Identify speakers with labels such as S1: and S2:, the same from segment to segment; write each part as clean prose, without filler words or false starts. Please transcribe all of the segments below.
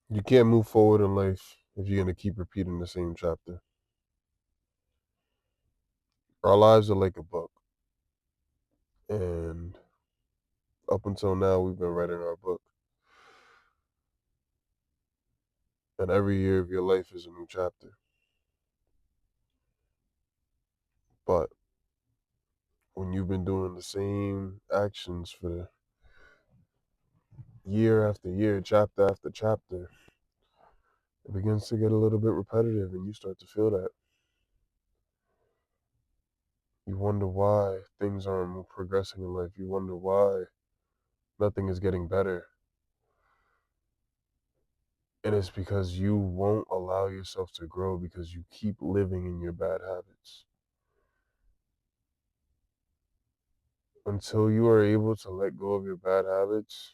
S1: You can't move forward in life if you're going to keep repeating the same chapter. Our lives are like a book. And up until now, we've been writing our book. And every year of your life is a new chapter. But when you've been doing the same actions for year after year, chapter after chapter, it begins to get a little bit repetitive and you start to feel that. You wonder why things aren't progressing in life. You wonder why nothing is getting better. And it's because you won't allow yourself to grow because you keep living in your bad habits. Until you are able to let go of your bad habits,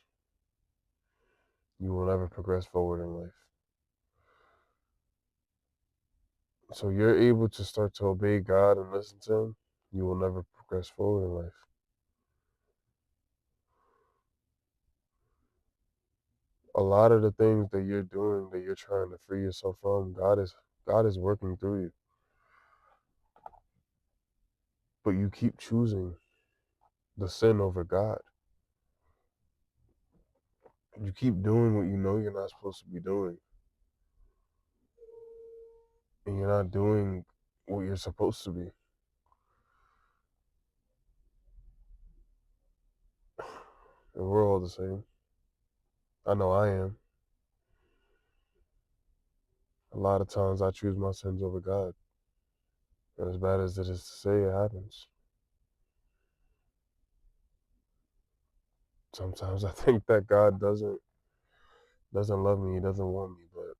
S1: you will never progress forward in life. So you're able to start to obey God and listen to Him, you will never progress forward in life. A lot of the things that you're doing, that you're trying to free yourself from, God is working through you. But you keep choosing the sin over God. You keep doing what you know you're not supposed to be doing. And you're not doing what you're supposed to be. And we're all the same. I know I am. A lot of times I choose my sins over God. And as bad as it is to say, it happens. Sometimes I think that God doesn't love me, He doesn't want me, but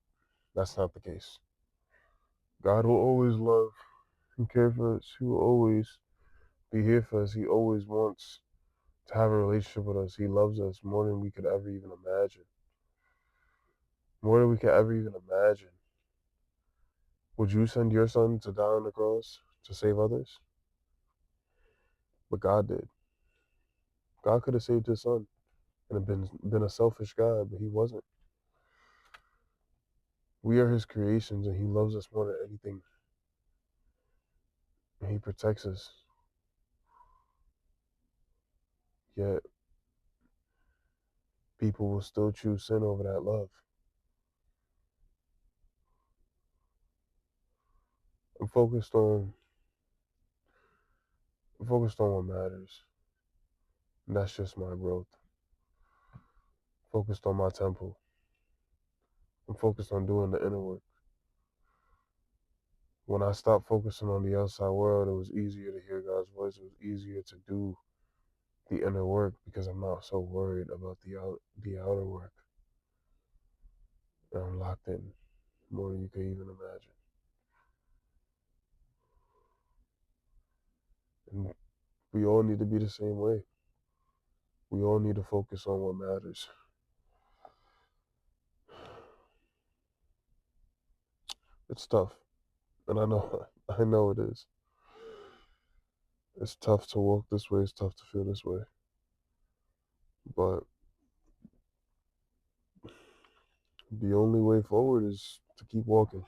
S1: that's not the case. God will always love and care for us. He will always be here for us. He always wants to have a relationship with us. He loves us more than we could ever even imagine. More than we could ever even imagine. Would you send your son to die on the cross to save others? But God did. God could have saved his son and have been a selfish God, but he wasn't. We are his creations and he loves us more than anything. And he protects us. Yet people will still choose sin over that love. I'm focused on I'm focused on what matters. And that's just my growth. Focused on my temple. I'm focused on doing the inner work. When I stopped focusing on the outside world, it was easier to hear God's voice. It was easier to do the inner work because I'm not so worried about the outer work. And I'm locked in more than you could even imagine. And we all need to be the same way. We all need to focus on what matters. It's tough, and I know I know it is. It's tough to walk this way. It's tough to feel this way. But the only way forward is to keep walking.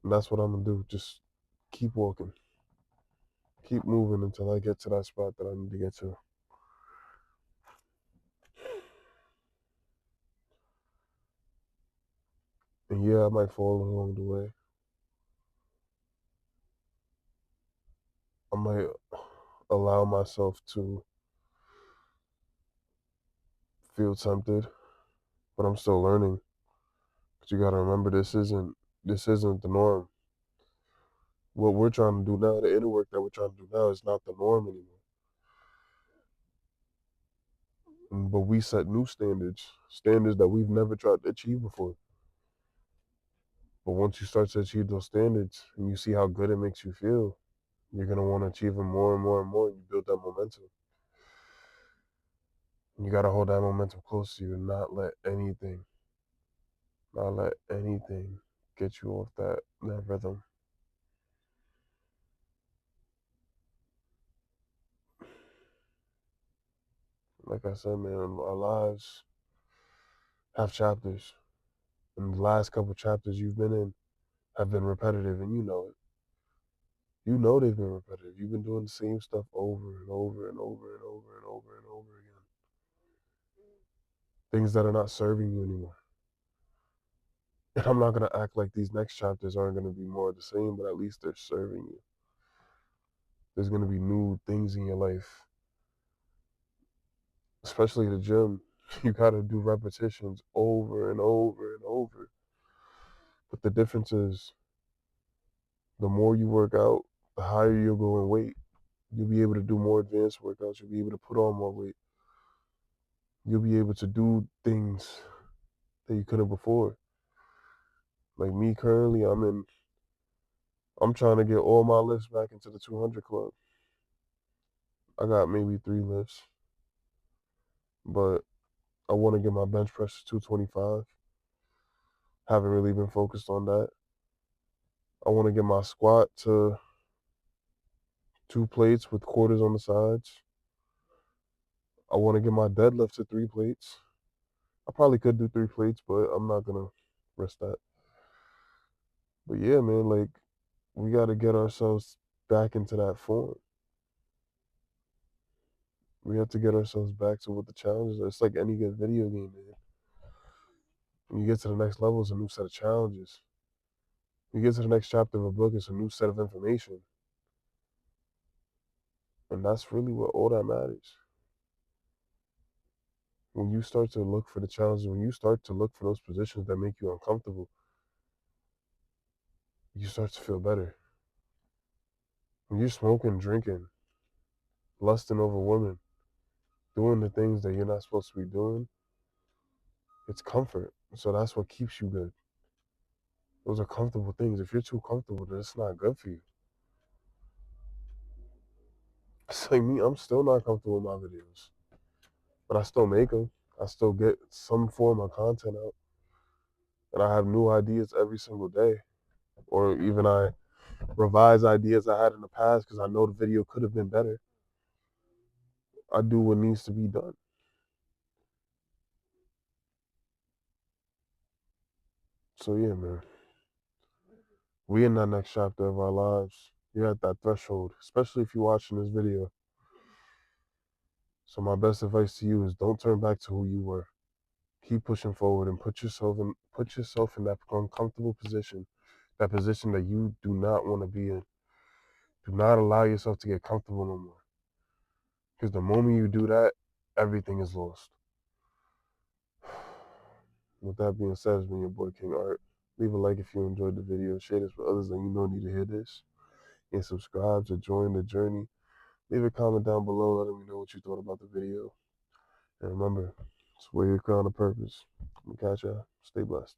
S1: And that's what I'm gonna do. Just keep walking. Keep moving until I get to that spot that I need to get to. And yeah, I might fall along the way. I might allow myself to feel tempted, but I'm still learning. Cause you gotta remember this isn't the norm. What we're trying to do now, the inner work that we're trying to do now is not the norm anymore. But we set new standards, standards that we've never tried to achieve before. But once you start to achieve those standards and you see how good it makes you feel, you're gonna want to achieve them more and more and more. And you build that momentum. And you gotta hold that momentum close to you and not let anything get you off that rhythm. Like I said, man, our lives have chapters. And the last couple chapters you've been in have been repetitive, and you know it. You know they've been repetitive. You've been doing the same stuff over and over and over and over and over and over again. Things that are not serving you anymore. And I'm not going to act like these next chapters aren't going to be more of the same, but at least they're serving you. There's going to be new things in your life, especially the gym. You got to do repetitions over and over and over. But the difference is the more you work out, the higher you'll go in weight. You'll be able to do more advanced workouts. You'll be able to put on more weight. You'll be able to do things that you couldn't before. Like me currently, I'm trying to get all my lifts back into the 200 club. I got maybe 3 lifts, but I want to get my bench press to 225. Haven't really been focused on that. I want to get my squat to 2 plates with quarters on the sides. I want to get my deadlift to 3 plates. I probably could do 3 plates, but I'm not gonna risk that. But yeah, man, like we got to get ourselves back into that form. We have to get ourselves back to what the challenges are. It's like any good video game, man. When you get to the next level, it's a new set of challenges. When you get to the next chapter of a book, it's a new set of information. And that's really what all that matters. When you start to look for the challenges, when you start to look for those positions that make you uncomfortable, you start to feel better. When you're smoking, drinking, lusting over women, doing the things that you're not supposed to be doing, it's comfort. So that's what keeps you good. Those are comfortable things. If you're too comfortable, then it's not good for you. It's like me, I'm still not comfortable with my videos, but I still make them. I still get some form of content out, and I have new ideas every single day. Or even I revise ideas I had in the past because I know the video could have been better. I do what needs to be done. So yeah, man, we in that next chapter of our lives. You're at that threshold, especially if you're watching this video. So my best advice to you is don't turn back to who you were. Keep pushing forward and put yourself in that uncomfortable position, that position that you do not want to be in. Do not allow yourself to get comfortable no more. Because the moment you do that, everything is lost. With that being said, it's been your boy King Art. Leave a like if you enjoyed the video. Share this with others that you know need to hear this. And subscribe to join the journey. Leave a comment down below letting me know what you thought about the video. And remember, it's wear your crown of purpose. I'm gonna catch y'all. Stay blessed.